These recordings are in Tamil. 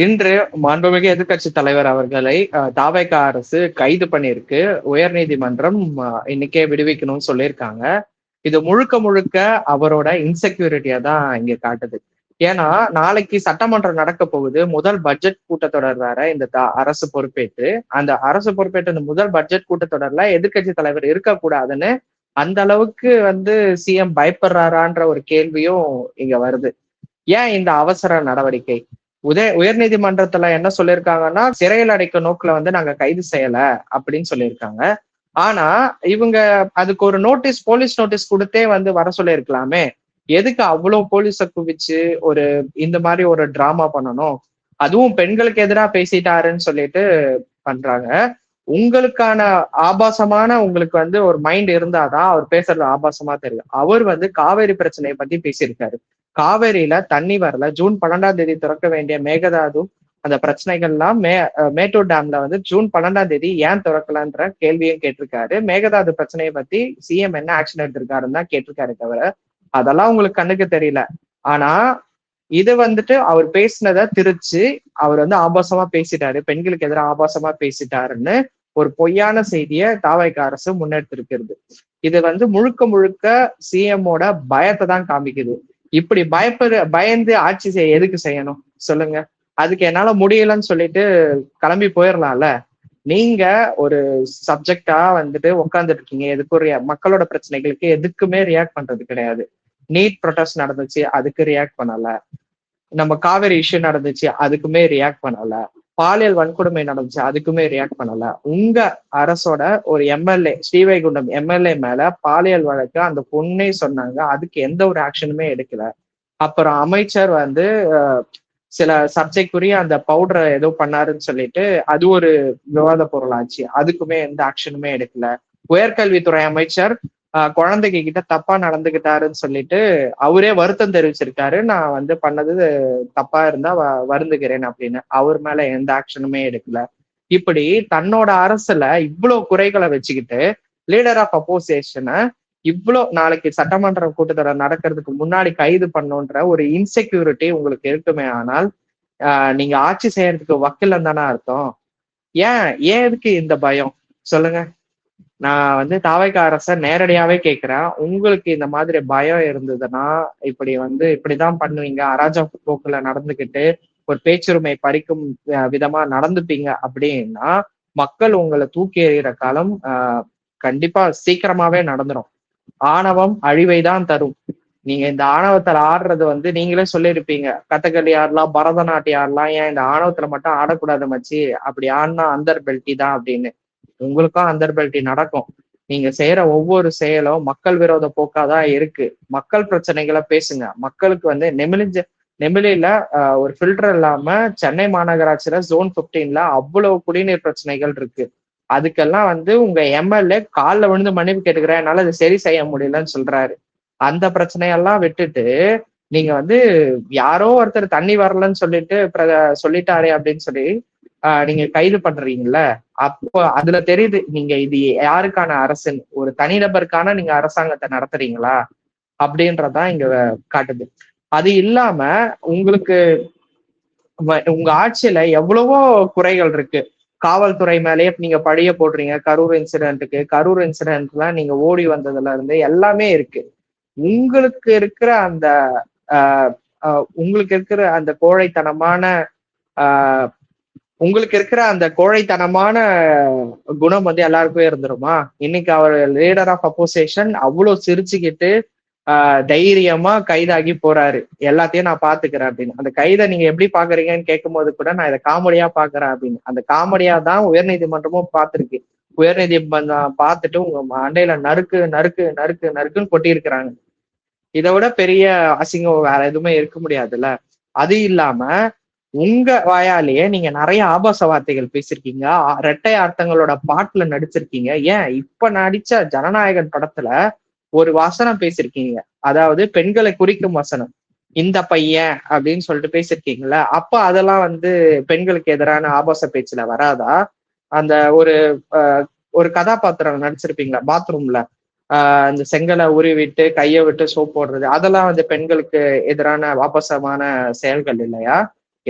இன்று மாண்புமிகு எதிர்க்கட்சி தலைவர் அவர்களை தாவேக அரசு கைது பண்ணியிருக்கு. உயர்நீதிமன்றம் இன்னைக்கே விடுவிக்கணும்னு சொல்லியிருக்காங்க. இது முழுக்க முழுக்க அவரோட இன்செக்யூரிட்டியா தான் இங்க காட்டுது. ஏன்னா நாளைக்கு சட்டமன்றம் நடக்க போகுது. முதல் பட்ஜெட் கூட்டத்தொடர் வேற இந்த அரசு பொறுப்பேற்று அந்த அரசு பொறுப்பேற்ற இந்த முதல் பட்ஜெட் கூட்டத்தொடர்ல எதிர்க்கட்சி தலைவர் இருக்கக்கூடாதுன்னு அந்த அளவுக்கு சிஎம் பயப்படுறாரான்ற ஒரு கேள்வியும் இங்க வருது. ஏன் இந்த அவசர நடவடிக்கை? உயர்நீதிமன்றத்துல என்ன சொல்லியிருக்காங்கன்னா, சிறையில் அடைக்க நோக்குல நாங்க கைது செய்யல அப்படின்னு சொல்லியிருக்காங்க. ஆனா இவங்க அதுக்கு ஒரு நோட்டீஸ், போலீஸ் நோட்டீஸ் கொடுத்தே வர சொல்லியிருக்கலாமே. எதுக்கு அவ்வளவு போலீஸ குவிச்சு ஒரு இந்த மாதிரி ஒரு டிராமா பண்ணணும்? அதுவும் பெண்களுக்கு எதிராக பேசிட்டாருன்னு சொல்லிட்டு பண்றாங்க. உங்களுக்கான ஆபாசமான உங்களுக்கு ஒரு மைண்ட் இருந்தாதான் அவர் பேசுறது ஆபாசமா தெரியும். அவர் காவேரி பிரச்சனையை பத்தி பேசியிருக்காரு. காவேரியில தண்ணி வரல, ஜூன் 12ஆம் தேதி திறக்க வேண்டிய மேகதாது அந்த பிரச்சனைகள்லாம் மேட்டூர் டேம்ல ஜூன் 12ஆம் தேதி ஏன் திறக்கலன்ற கேள்வியும் கேட்டிருக்காரு. மேகதாது பிரச்சனையை பத்தி சிஎம் என்ன ஆக்ஷன் எடுத்திருக்காருன்னு தான் கேட்டிருக்காரு தவிர அதெல்லாம் உங்களுக்கு கண்ணுக்கு தெரியல. ஆனா இது அவர் பேசினதை திரிச்சு அவர் ஆபாசமா பேசிட்டாரு, பெண்களுக்கு எதிராக ஆபாசமா பேசிட்டாருன்னு ஒரு பொய்யான செய்தியை தாவேக அரசு முன்னெடுத்திருக்கிறது. இது முழுக்க முழுக்க சிஎம்மோட பயத்தை தான் காமிக்குது. இப்படி பயந்து ஆட்சி எதுக்கு செய்யணும் சொல்லுங்க? அதுக்கு என்னால முடியலன்னு சொல்லிட்டு கிளம்பி போயிடலாம்ல. நீங்க ஒரு சப்ஜெக்டா உட்கார்ந்துட்டு இருக்கீங்க. எதுக்கு ஒரு மக்களோட பிரச்சனைகளுக்கு எதுக்குமே ரியாக்ட் பண்றது கிடையாது. நீட் ப்ரொடெஸ்ட் நடந்துச்சு, அதுக்கு ரியாக்ட் பண்ணல. நம்ம காவேரி இஷ்யூ நடந்துச்சு, அதுக்குமே ரியாக்ட் பண்ணல. பாலியல் வன்கொடுமை நடந்துச்சு, அதுக்குமே ரியாக்ட் பண்ணல. உங்க அரசோட ஒரு எம்எல்ஏ, ஸ்ரீவைகுண்டம் எம்எல்ஏ மேல பாலியல் வழக்கு அந்த பொண்ணே சொன்னாங்க, அதுக்கு எந்த ஒரு ஆக்ஷனுமே எடுக்கல. அப்புறம் அமைச்சர் சில சர்ச்சைக்குரிய அந்த பவுடரை ஏதோ பண்ணாருன்னு சொல்லிட்டு அது ஒரு விவாத பொருளாச்சு, அதுக்குமே எந்த ஆக்ஷனுமே எடுக்கல. உயர்கல்வித்துறை அமைச்சர் குழந்தைங்க கிட்ட தப்பா நடந்துகிட்டாருன்னு சொல்லிட்டு அவரே வருத்தம் தெரிவிச்சிருக்காரு. நான் பண்ணது தப்பா இருந்தா வருந்துகிறேன் அப்படின்னு. அவர் மேல எந்த ஆக்ஷனுமே எடுக்கல. இப்படி தன்னோட அரசுல இவ்வளவு குறைகளை வச்சுக்கிட்டு லீடர் ஆஃப் அப்போசிஷனை நாளைக்கு சட்டமன்ற கூட்டத்தொடர் நடக்கிறதுக்கு முன்னாடி கைது பண்ணுன்ற ஒரு இன்செக்யூரிட்டி உங்களுக்கு இருக்குமே ஆனால் நீங்க ஆட்சி செய்யறதுக்கு வக்கில்லம் தானே அர்த்தம். ஏன் எதுக்கு இந்த பயம் சொல்லுங்க? நான் தாவேக அரச நேரடியாவே கேட்கிறேன். உங்களுக்கு இந்த மாதிரி பயம் இருந்ததுன்னா இப்படிதான் பண்ணுவீங்க, அராஜக போக்குல நடந்துகிட்டு ஒரு பேச்சுரிமை பறிக்கும் விதமா நடந்துப்பீங்க அப்படின்னா மக்கள் உங்களை தூக்கி எறிகிற காலம் கண்டிப்பா சீக்கிரமாவே நடந்துரும். ஆணவம் அழிவை தான் தரும். நீங்க இந்த ஆணவத்துல ஆடுறது நீங்களே சொல்லியிருப்பீங்க, கதகளி ஆடலாம், பரதநாட்டியம் ஆடலாம், ஏன் இந்த ஆணவத்துல மட்டும் ஆடக்கூடாது மச்சி, அப்படி ஆடினா அந்தர் பெல்ட்டி தான் அப்படின்னு. உங்களுக்கும் அந்தர் பெல்ட்டி நடக்கும். நீங்க செய்யற ஒவ்வொரு செயலும் மக்கள் விரோத போக்காதான் இருக்கு. மக்கள் பிரச்சனைகளை பேசுங்க. மக்களுக்கு நெமிலியில ஒரு ஃபில்டர் இல்லாம சென்னை மாநகராட்சியில ஜோன் 15ல அவ்வளவு குடிநீர் பிரச்சனைகள் இருக்கு. அதுக்கெல்லாம் உங்க எம்எல்ஏ காலில் விழுந்து மன்னிப்பு கேட்டுக்கிறேன், என்னால அது சரி செய்ய முடியலன்னு சொல்றாரு. அந்த பிரச்சனையெல்லாம் விட்டுட்டு நீங்க யாரோ ஒருத்தர் தண்ணி வரலன்னு சொல்லிட்டு சொல்லிட்டாரே அப்படின்னு சொல்லி நீங்க கைது பண்றீங்கல்ல, அப்போ அதுல தெரியுது நீங்க இது யாருக்கான அரசுன்னு. ஒரு தனிநபருக்கான நீங்க அரசாங்கத்தை நடத்துறீங்களா அப்படின்றதான் இங்க காட்டுது. அது இல்லாம உங்களுக்கு உங்க ஆட்சியில எவ்வளவோ குறைகள் இருக்கு. காவல்துறை மேலேயே நீங்க பழிய போடுறீங்க. கரூர் இன்சிடென்ட்லாம் நீங்க ஓடி வந்ததுல இருந்து எல்லாமே இருக்கு. உங்களுக்கு இருக்கிற அந்த உங்களுக்கு இருக்கிற அந்த கோழைத்தனமான உங்களுக்கு இருக்கிற அந்த கோழைத்தனமான குணம் எல்லாருக்குமே இருந்துருமா? இன்னைக்கு அவர் லீடர் ஆஃப் அப்போசிஷன் அவ்வளவு சிரிச்சுக்கிட்டு தைரியமா கைதாகி போறாரு. எல்லாத்தையும் நான் பாத்துக்கிறேன் அப்படின்னு. அந்த கைதை நீங்க எப்படி பாக்குறீங்கன்னு கேட்கும் போது கூட நான் இதை காமெடியா பாக்குறேன் அப்படின்னு. அந்த காமெடியா தான் உயர்நீதிமன்றமும் பார்த்திருக்கு. உயர்நீதிமன்றம் பார்த்துட்டு உங்க மண்டையில நறுக்கு நறுக்கு நறுக்கு நறுக்குன்னு கொட்டியிருக்கிறாங்க. இதை விட பெரிய அசிங்கம் வேற எதுவுமே இருக்க முடியாதுல்ல. அது இல்லாம உங்க வாயாலேயே நீங்க நிறைய ஆபாச வார்த்தைகள் பேசியிருக்கீங்க. இரட்டை அர்த்தங்களோட பாட்டுல நடிச்சிருக்கீங்க. ஏன் இப்ப நடிச்ச ஜனநாயகன் படத்துல ஒரு வசனம் பேசியிருக்கீங்க, அதாவது பெண்களை குறிக்கும் வசனம், இந்த பையன் அப்படின்னு சொல்லிட்டு பேசியிருக்கீங்களா? அப்ப அதெல்லாம் பெண்களுக்கு எதிரான ஆபாச பேச்சுல வராதா? அந்த ஒரு கதாபாத்திரம் நடிச்சிருப்பீங்களா பாத்ரூம்ல, அந்த செங்கலை உருவிட்டு கையை விட்டு சோப் போடுறது, அதெல்லாம் பெண்களுக்கு எதிரான ஆபாசமான செயல்கள் இல்லையா?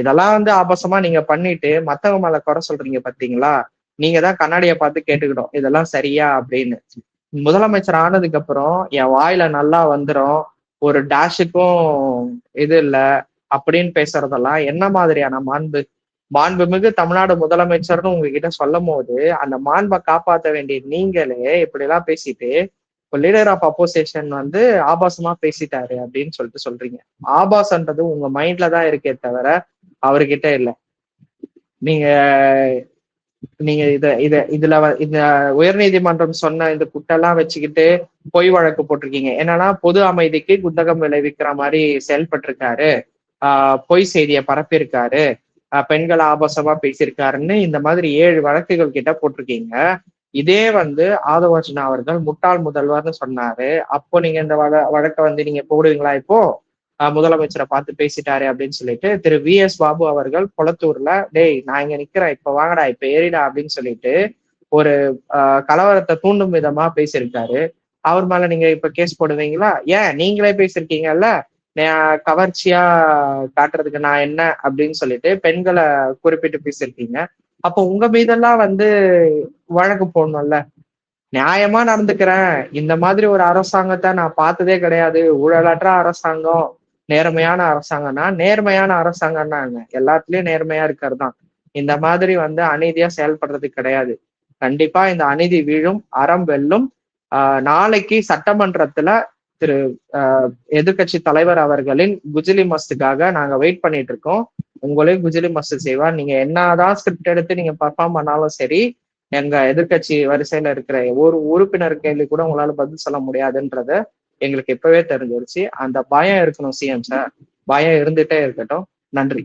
இதெல்லாம் வந்து ஆபாசமா நீங்க பண்ணிட்டு மத்தவங்க மேல குறை சொல்றீங்க பாத்தீங்களா? நீங்க தான் கண்ணாடியை பார்த்து கேட்டுக்கிட்டோம் இதெல்லாம் சரியா அப்படின்னு. முதலமைச்சர் ஆனதுக்கு அப்புறம் என் வாயில நல்லா வந்துரும், ஒரு டேஷுக்கும் இது இல்ல அப்படின்னு பேசுறதெல்லாம் என்ன மாதிரியான மாண்பு? மாண்புமிகு தமிழ்நாடு முதலமைச்சர்னு உங்ககிட்ட சொல்லும் போது அந்த மாண்பை காப்பாற்ற வேண்டிய நீங்களே இப்படி எல்லாம் பேசிட்டு இப்போ லீடர் ஆஃப் அப்போசிஷன் வந்து ஆபாசமா பேசிட்டாரு அப்படின்னு சொல்லிட்டு சொல்றீங்க. ஆபாசன்றது உங்க மைண்ட்ல தான் இருக்கே தவிர அவர்கிட்ட இல்ல. நீங்க நீங்க இந்த உயர்நீதிமன்றம் சொன்ன இந்த குட்டெல்லாம் வச்சுக்கிட்டு பொய் வழக்கு போட்டிருக்கீங்க. என்னன்னா பொது அமைதிக்கு குந்தகம் விளைவிக்கிற மாதிரி செயல்பட்டிருக்காரு, பொய் செய்தியை பரப்பியிருக்காரு, பெண்களை ஆபாசமா பேசியிருக்காருன்னு இந்த மாதிரி 7 வழக்குகள் கிட்ட போட்டிருக்கீங்க. இதே வந்து ஆதவர்ஜுனா அவர்கள் முட்டாள் முதல்வர்னு சொன்னாரு. அப்போ நீங்க இந்த வழக்கை வந்து நீங்க போடுவீங்களா? இப்போ முதலமைச்சரை பார்த்து பேசிட்டாரு அப்படின்னு சொல்லிட்டு திரு வி.எஸ். பாபு அவர்கள் கொளத்தூர்ல, டேய் நான் இங்க நிக்கிறேன், இப்ப வாங்கடா, இப்ப ஏறிடா அப்படின்னு சொல்லிட்டு ஒரு கலவரத்தை தூண்டும் விதமா பேசியிருக்காரு. அவர் மேல நீங்க இப்ப கேஸ் போடுவீங்களா? ஏன் நீங்களே பேசியிருக்கீங்கல்ல, கவர்ச்சியா காட்டுறதுக்கு நான் என்ன அப்படின்னு சொல்லிட்டு பெண்களை குறிப்பிட்டு பேசியிருக்கீங்க. அப்போ உங்க மீதெல்லாம் வந்து வழக்கு போடணும்ல. நியாயமா நடந்துக்கிறேன், இந்த மாதிரி ஒரு அரசாங்கத்தை நான் பார்த்ததே கிடையாது, ஊழலற்ற அரசாங்கம், நேர்மையான அரசாங்கம்னா, நேர்மையான அரசாங்கம்னா என்ன? எல்லாத்துலயும் நேர்மையா இருக்கிறது தான். இந்த மாதிரி வந்து அநீதியா செயல்படுறது கிடையாது. கண்டிப்பா இந்த அநீதி வீழும், அறம் வெல்லும். நாளைக்கு சட்டமன்றத்துல திரு எதிர்கட்சி தலைவர் அவர்களின் குஜிலி மஸ்துக்காக நாங்க வெயிட் பண்ணிட்டு இருக்கோம். உங்களையும் குஜிலி மஸ்து செய்வார். நீங்க என்னதான் ஸ்கிரிப்ட் எடுத்து நீங்க பர்ஃபார்ம் பண்ணாலும் சரி, எங்க எதிர்கட்சி வரிசையில இருக்கிற ஒரு உறுப்பினர் கேள்வி கூட உங்களால பதில் சொல்ல முடியாதுன்றத எங்களுக்கு இப்பவே தெரிஞ்சிருச்சு. அந்த பயம் இருக்கணும் சிஎம் சார், பயம் இருந்துட்டே இருக்கட்டும். நன்றி.